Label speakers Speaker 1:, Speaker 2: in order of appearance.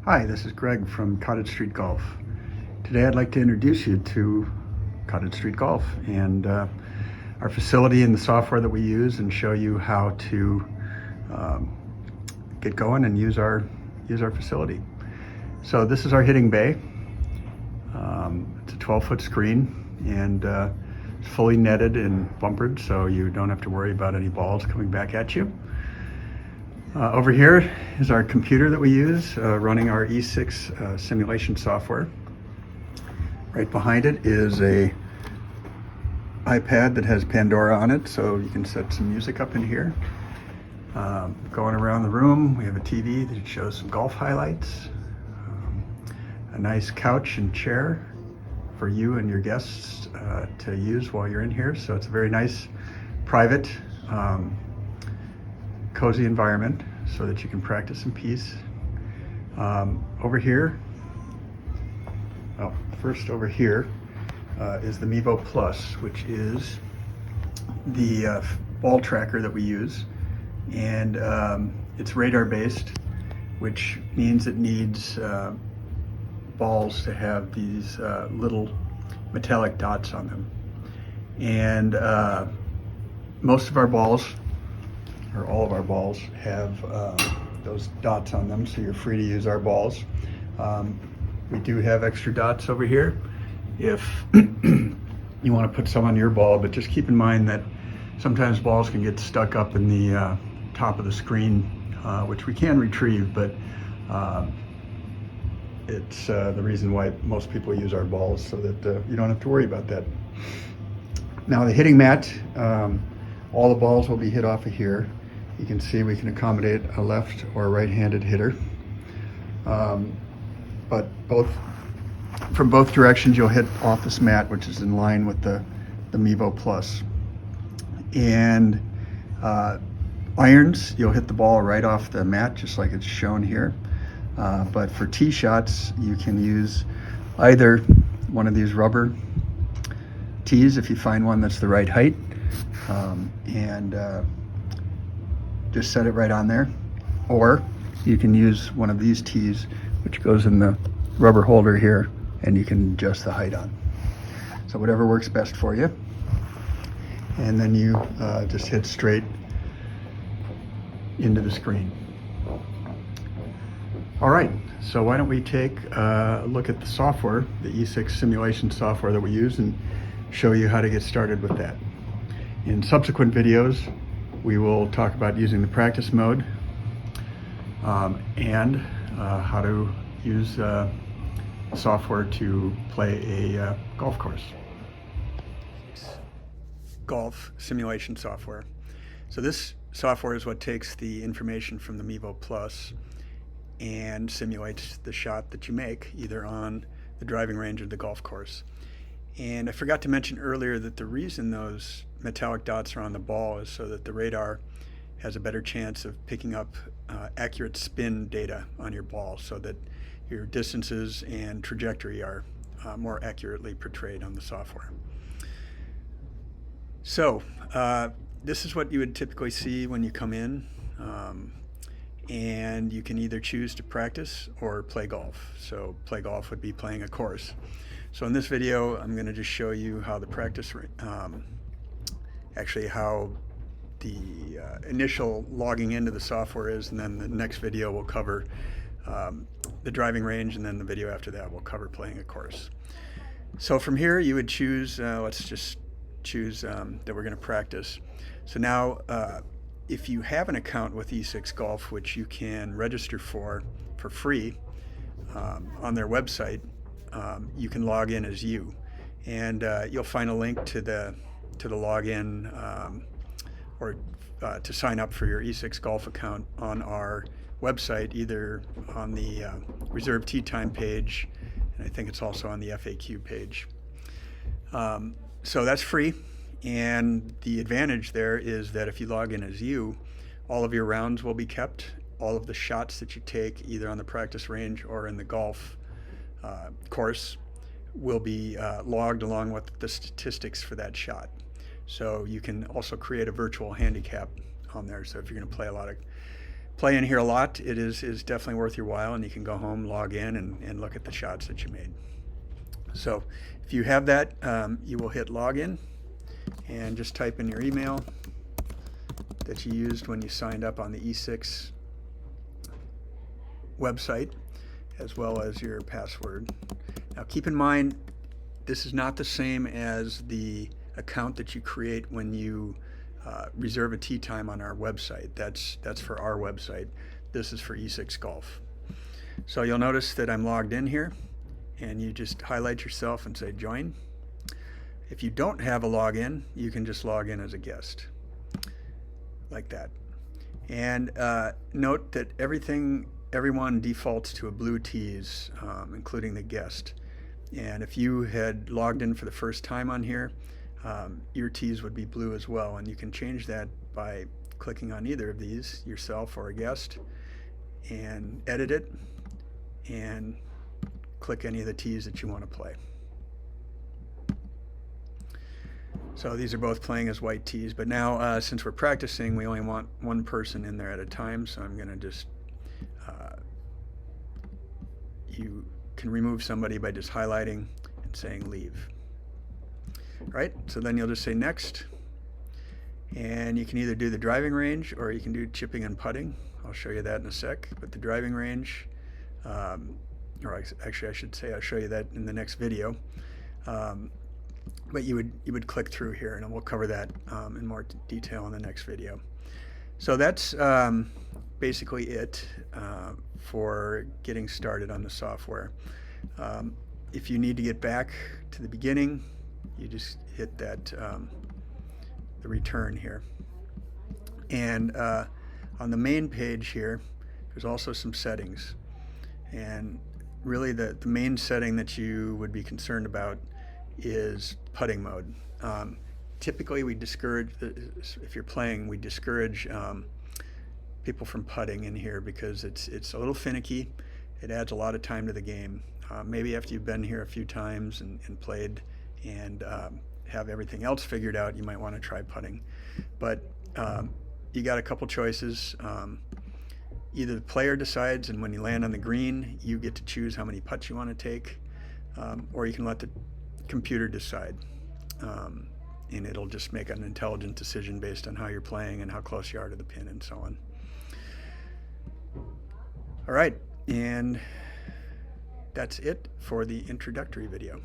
Speaker 1: Hi, this is Greg from Cottage Street Golf. Today I'd like to introduce you to Cottage Street Golf and our facility and the software that we use, and show you how to get going and use our facility. So this is our hitting bay. It's a 12-foot screen, and it's fully netted and bumpered, so you don't have to worry about any balls coming back at you. Over here is our computer that we use, running our E6 simulation software. Right behind it is a iPad that has Pandora on it, so you can set some music up in here. Going around the room, we have a TV that shows some golf highlights. A nice couch and chair for you and your guests to use while you're in here. So it's a very nice, private, cozy environment so that you can practice in peace. Over here, over here is the Mevo Plus, which is the ball tracker that we use, and it's radar based, which means it needs balls to have these little metallic dots on them. And most of our balls, or all of our balls, have those dots on them, so you're free to use our balls. We do have extra dots over here if you want to put some on your ball, but just keep in mind that sometimes balls can get stuck up in the top of the screen, which we can retrieve, but it's the reason why most people use our balls, so that you don't have to worry about that. Now the hitting mat, all the balls will be hit off of here. You can see we can accommodate a left or right-handed hitter. But from both directions you'll hit off this mat, which is in line with the Mevo Plus. And irons, you'll hit the ball right off the mat, just like it's shown here. But for tee shots, you can use either one of these rubber tees if you find one that's the right height, and just set it right on there. Or you can use one of these tees, which goes in the rubber holder here, and you can adjust the height on. So whatever works best for you. And then you just hit straight into the screen. All right, so why don't we take a look at the software, the E6 simulation software that we use, and show you how to get started with that. In subsequent videos, we will talk about using the practice mode and how to use software to play a golf course. Golf simulation software. So this software is what takes the information from the Mevo Plus and simulates the shot that you make either on the driving range or the golf course. And I forgot to mention earlier that the reason those metallic dots are on the ball is so that the radar has a better chance of picking up accurate spin data on your ball, so that your distances and trajectory are more accurately portrayed on the software. So this is what you would typically see when you come in, and you can either choose to practice or play golf. So play golf would be playing a course. So in this video, I'm going to just show you how the practice, actually how the initial logging into the software is, and then the next video will cover the driving range, and then the video after that will cover playing a course. So from here you would choose, let's just choose that we're going to practice. So now if you have an account with E6 Golf, which you can register for free on their website, you can log in as you, and you'll find a link to the login or to sign up for your E6 Golf account on our website, either on the reserved tee time page, and I think it's also on the FAQ page. So that's free, and the advantage there is that if you log in as you, all of your rounds will be kept. All of the shots that you take either on the practice range or in the golf course will be logged along with the statistics for that shot. So you can also create a virtual handicap on there. So if you're going to play in here a lot, it is definitely worth your while, and you can go home, log in, and look at the shots that you made. So if you have that, you will hit login and just type in your email that you used when you signed up on the E6 website, as well as your password. Now keep in mind, this is not the same as the account that you create when you reserve a tee time on our website. That's for our website. This is for E6 Golf. So you'll notice that I'm logged in here, and you just highlight yourself and say join. If you don't have a login, you can just log in as a guest, like that. And note that everyone defaults to a blue tees, including the guest. And if you had logged in for the first time on here, your tees would be blue as well. And you can change that by clicking on either of these, yourself or a guest, and edit it, and click any of the tees that you want to play. So these are both playing as white tees, but now since we're practicing, we only want one person in there at a time, so I'm going to just, you can remove somebody by just highlighting and saying leave. All right, so then you'll just say next, and you can either do the driving range or you can do chipping and putting. I'll show you that in a sec, but the driving range, or actually I should say I'll show you that in the next video. But you would click through here, and we'll cover that in more detail in the next video. So that's basically it for getting started on the software. If you need to get back to the beginning, you just hit that the return here. And on the main page here, there's also some settings. And really the main setting that you would be concerned about is putting mode. Typically we discourage, if you're playing, we discourage people from putting in here because it's a little finicky. It adds a lot of time to the game. Maybe after you've been here a few times and played and have everything else figured out, you might want to try putting. But you got a couple choices. Either the player decides, and when you land on the green, you get to choose how many putts you want to take, or you can let the computer decide, and it'll just make an intelligent decision based on how you're playing and how close you are to the pin and so on. All right, and that's it for the introductory video.